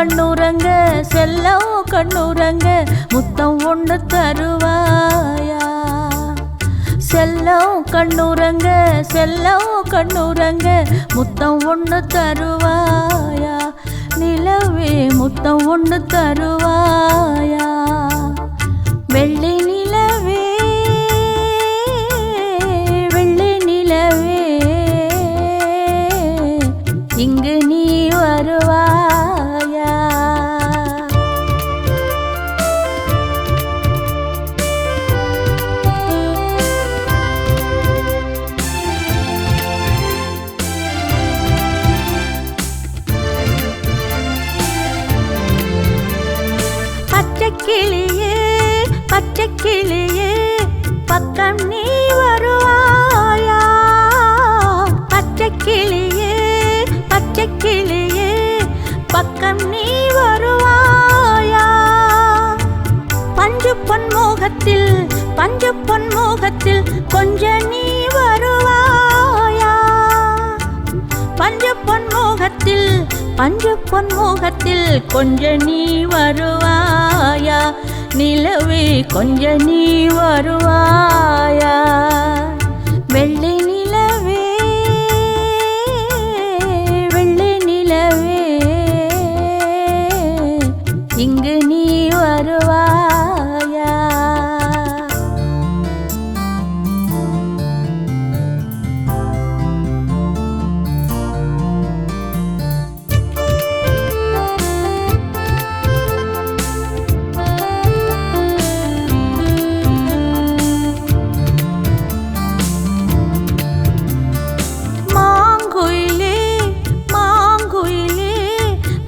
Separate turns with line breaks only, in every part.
கண்ணுறங்க செல்லம் கண்ணுறங்க முத்தம் ஒன்று தருவாயா செல்லம் கண்ணுறங்க செல்லம் கண்ணுறங்க முத்தம் ஒன்று தருவாயா நிலவே முத்தம் ஒன்று தருவாயா வெள்ளி நிலவே வெள்ளி நிலவே இங்கு நீ வருவாயா பச்சைக்கிளியே பச்சைக்கிளியே பக்கம் நீ வருவாயா பச்சைக்கிளியே பச்சைக்கிளியே பக்கம் நீ வருவாயா பஞ்சு பொன்முகத்தில் பஞ்சு பொன்முகத்தில் கொஞ்ச நீ வருவாயா பஞ்சு பொன்முகத்தில் பஞ்சு பொன்முகத்தில் கொஞ்ச நீ வருவாயா நிலவே கொஞ்ச நீ வருவாயா வெள்ளி நிலவே வெள்ளி நிலவே இங்கு நீ வருவாயா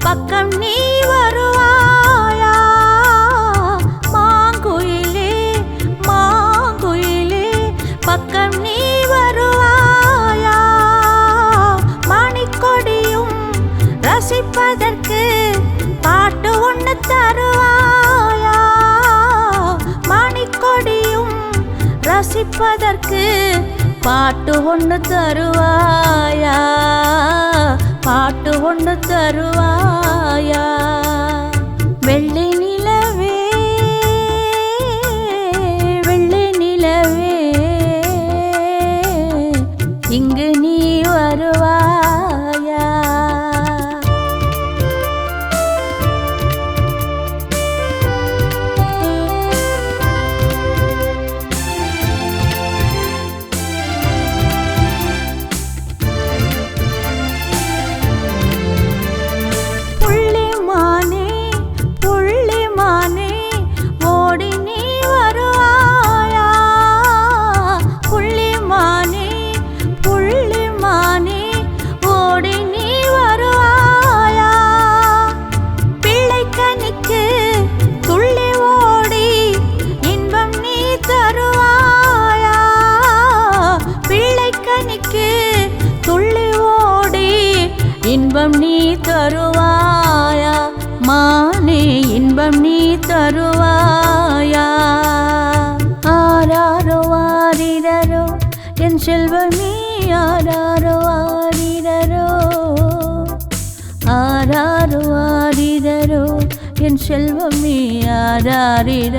பக்கம் நீ வருவாயா மாங்குயிலே மாங்குயிலே பக்கம் நீ வருவாயா மணிக்கொடியும் ரசிப்பதற்கு பாட்டு ஒன்று தருவாயா மணிக்கொடியும் ரசிப்பதற்கு பாட்டு ஒன்று தருவாயா பாட்டு ஒன்று தருவாயா வெள்ளி நிலவே வெள்ளி நிலவே இங்கு நீ வருவாயா இன்பம் நீ தருவாயா மானே இன்பம் நீ தருவாயா ஆராரோ ஆரிரரோ என் செல்வமே ஆராரோ ஆரிரரோ ஆராரோ ஆரிரரோ என் செல்வமே ஆராரிராரிரோ